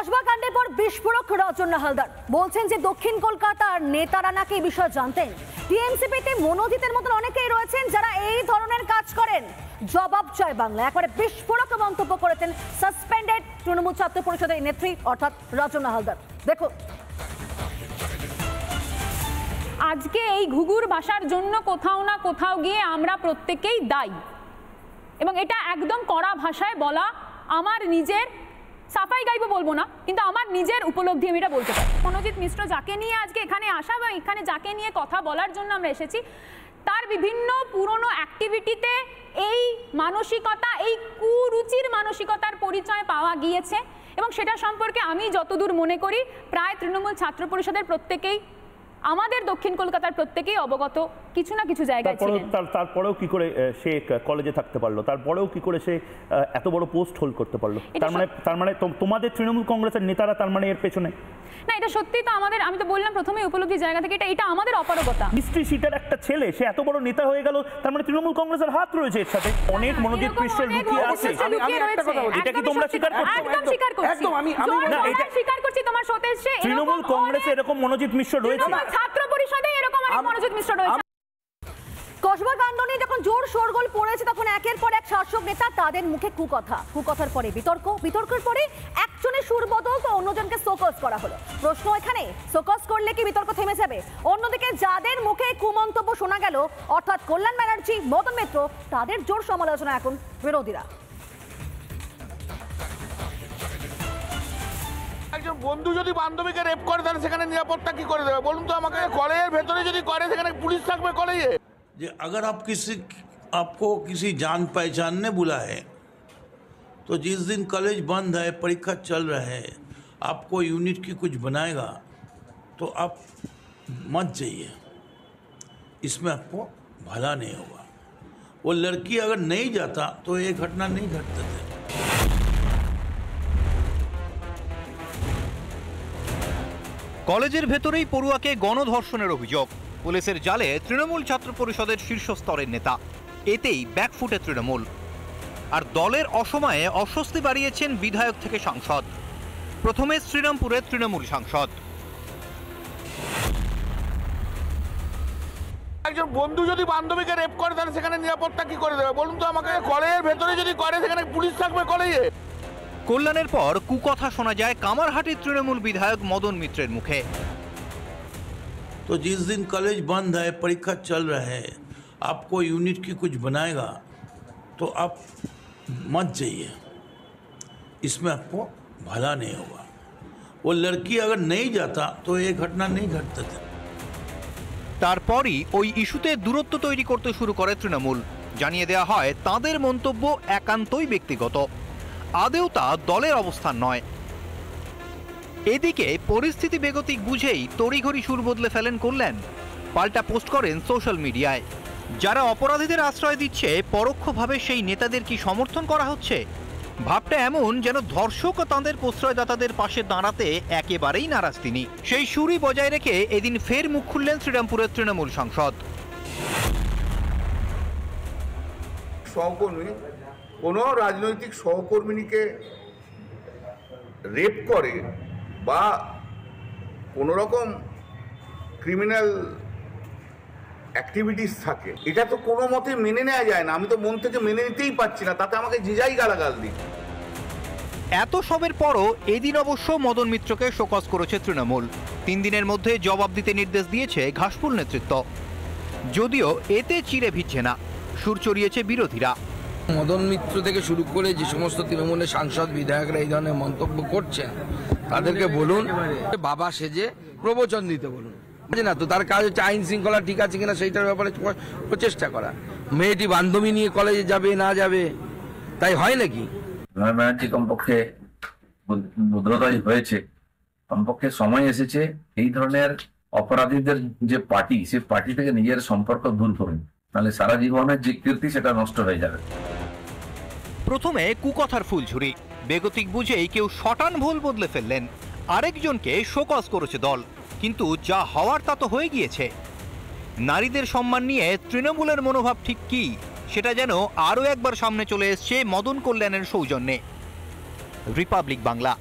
কসবা কাণ্ডের পর বিস্ফোরক রজন্না হালদার বলছেন যে দক্ষিণ কলকাতার নেতারা নাকি এই বিষয়ে জানতেন। টিএমসিপিতে মনোজিতের মতন অনেকেই রয়েছেন যারা এই ধরনের কাজ করেন। জবাব চায় বাংলা, একবারে বিস্ফোরক মন্তব্য করেছেন সাসপেন্ডেড তৃণমূল ছাত্র পরিষদের নেত্রী অর্থাৎ রজন্না হালদার। দেখো, আজকে এই ঘুঘুর বাসার জন্য কোথাও না কোথাও গিয়ে আমরা প্রত্যেকেই দায়ী, এবং এটা একদম কড়া ভাষায় বলা আমার নিজের সাফাই গাইবো বলবো না, কিন্তু আমার নিজের উপলব্ধি আমি এটা বলতে পারি। মনোজিৎ মিশ্র যাকে নিয়ে আজকে এখানে আসা বা এখানে যাকে নিয়ে কথা বলার জন্য আমরা এসেছি, তার বিভিন্ন পুরনো অ্যাক্টিভিটিতে এই মানসিকতা, এই কুরুচির মানসিকতার পরিচয় পাওয়া গিয়েছে, এবং সেটা সম্পর্কে আমি যতদূর মনে করি প্রায় তৃণমূল ছাত্র পরিষদের প্রত্যেকেই, আমাদের দক্ষিণ কলকাতার প্রত্যেকেই অবগত কিছু না কিছু জায়গায় ছিলেন। তারপরেও কি করে সে কলেজে থাকতে পারলো, তারপরেও কি করে সে এত বড় পোস্ট হোল্ড করতে পারলো? তার মানে তোমাদের তৃণমূল কংগ্রেসের নেতারা তার মানে এর পেছনে না, এটা সত্যি তো আমাদের, আমি তো বললাম প্রথমে উপলব্ধি জায়গা থেকে এটা আমাদের অপারগতা। মিস্ট্রি শিটার একটা ছেলে সে এত বড় নেতা হয়ে গেল, তার মানে তৃণমূল কংগ্রেসের হাত রয়েছে এর সাথে। অনেক মনোজিৎ মিশ্র লুকিয়ে আছে। আমি একটা কথা বলি, এটা কি তোমরা স্বীকার করছো? একদম স্বীকার করছি, একদম আমি না এটা স্বীকার করছি। তোমার সতেজে তৃণমূল কংগ্রেসে এরকম মনোজিৎ মিশ্র রয়েছে, ছাত্র পরিষদে এরকম অনেক মনোজিৎ মিশ্র রয়েছে। কসবা কাণ্ড নিয়ে যখন জোর শোরগোল পড়েছে তখন একের পর এক শাসক নেতা তাদের মুখে কুকথার পরে বিতর্কের পরে একজনের সুর বদল তো অন্যজনকে শোকজ করা হলো। প্রশ্ন এখানে, শোকজ করলে কি বিতর্ক থেমে যাবে? অন্যদিকে যাদের মুখে কুমন্তব্য শোনা গেল অর্থাৎ কল্যাণ ব্যানার্জি, মদন মিত্র, তাদের জোর সমালোচনা এখন বিরোধীরা। একজন বন্ধু যদি বান্ধবীকে রেপ করে তাহলে সেখানে নিরাপত্তা কি করে দেবে বলুন তো আমাকে? কলেজের ভেতরে যদি করে সেখানে পুলিশ থাকবে কলেজে? যে अगर आपको किसी जान पहचान ने बुलाए तो जिस दिन कॉलेज बंद है, परीक्षा चल रहा है, आपको यूनिट की कुछ बनाएगा तो आप मत जाइए, इसमें आपको भला नहीं होगा। वो लड़की अगर नहीं जाता तो ये घटना नहीं घटते थे। কলেজের ভেতরেই পড়ুয়াকে গণধর্ষণের অভিযোগ, পুলিশের জালে তৃণমূল ছাত্র পরিষদের শীর্ষ স্তরের নেতা, এতেই ব্যাকফুটে তৃণমূল। আর দলের অসময়ে অস্বস্তি বাড়িয়েছেন বিধায়ক থেকে সাংসদ। প্রথমে শ্রীরামপুরের তৃণমূল সাংসদ। একজন বন্ধু যদি বান্ধবীকে রেপ করে তাহলে সেখানে নিরাপত্তা কি করে দেবে বলুন তো আমাকে? কলেজের ভেতরে যদি করে সেখানে পুলিশ থাকবে কলেজে? কল্যাণের পর কুকথা শোনা যায় কামারহাটির তৃণমূল বিধায়ক মদন মিত্রের মুখে। तो जिस दिन कॉलेज बंद है, परीक्षा चल रहा है, आपको यूनिट की कुछ बनाएगा तो आप मत जाइए, इसमें आपको भला नहीं होगा। वो लड़की अगर नहीं जाता तो ये घटना नहीं घटते थे। তারপরই ওই ইস্যুতে দূরত্ব তৈরি করতে শুরু করে তৃণমূল। জানিয়ে দেওয়া হয় তাদের মন্তব্য একান্তই ব্যক্তিগত, আদেও তা দলের অবস্থান নয়। এদিকে পরিস্থিতি বেগতিক বুঝেই তড়িঘড়ি সুর বদলে ফেলেন কল্যাণ। পাল্টা পোস্ট করেন সোশ্যাল মিডিয়ায়। যারা অপরাধীদের আশ্রয় দিচ্ছে পরোক্ষভাবে সেই নেতাদের কি সমর্থন করা হচ্ছে? ভাবটা এমন যেন ধর্ষক ও তাঁদের প্রশ্রয়দাতাদের পাশে দাঁড়াতে একেবারেই নারাজ তিনি। সেই সুরই বজায় রেখে এদিন ফের মুখ খুললেন শ্রীরামপুরের তৃণমূল সাংসদ। সহকর্মী কোনো রাজনৈতিক সহকর্মীকে রেপ করে বা কোনো রকম ক্রিমিনাল অ্যাক্টিভিটিস থাকে, এটা তো কোনো মতে মেনে নেওয়া যায় না। আমি তো মন থেকে মেনে নিতেই পারছি না, তাতে আমাকে যে যাই গালাগাল দিই। এত সবের পরও এদিন অবশ্য মদন মিত্রকে শোকজ করেছে তৃণমূল। 3 দিনের মধ্যে জবাব দিতে নির্দেশ দিয়েছে ঘাসফুল নেতৃত্ব। যদিও এতে চিড়ে ভিজছে না, সুর চড়িয়েছে বিরোধীরা। মদন মিত্র থেকে শুরু করে যে সমস্ত তৃণমূলের সাংসদ বিধায়করা এই ধরনের মন্তব্য করছেন তাদেরকে বলুন বাবা সেজে প্রবচন দিতে বলুন। না তো তার কাজ হচ্ছে আইন শৃঙ্খলা ঠিক আছে কিনা সেইটার ব্যাপারে প্রচেষ্টা করা। মেয়েটি বান্ধবী নিয়ে কলেজে যাবে না যাবে তাই হয় নাকি? ব্যানার্জি কমপক্ষে ভদ্রতাই হয়েছে, কমপক্ষে সময় এসেছে এই ধরনের অপরাধীদের যে পার্টি, সেই পার্টি থেকে নিজের সম্পর্ক দূর করুন, নাহলে সারা জীবনের যে কীর্তি সেটা নষ্ট হয়ে যাবে। প্রথমে কুকথার ফুলঝুরি, বেগতিক বুঝেই কেউ শটান ভুল বদলে ফেললেন, আরেকজনকে শোকজ করেছে দল। কিন্তু যা হওয়ার তা তো হয়ে গিয়েছে। নারীদের সম্মান নিয়ে তৃণমূলের মনোভাব ঠিক কি সেটা যেন আরও একবার সামনে চলে এসছে মদন কল্যাণের সৌজন্যে। রিপাবলিক বাংলা।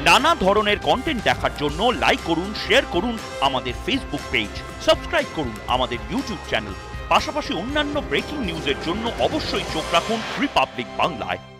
নানা ধরনের কন্টেন্ট দেখার জন্য লাইক করুন, শেয়ার করুন আমাদের ফেসবুক পেজ, সাবস্ক্রাইব করুন আমাদের ইউটিউব চ্যানেল। পাশাপাশি অন্যান্য ব্রেকিং নিউজের জন্য অবশ্যই চোখ রাখুন রিপাবলিক বাংলায়।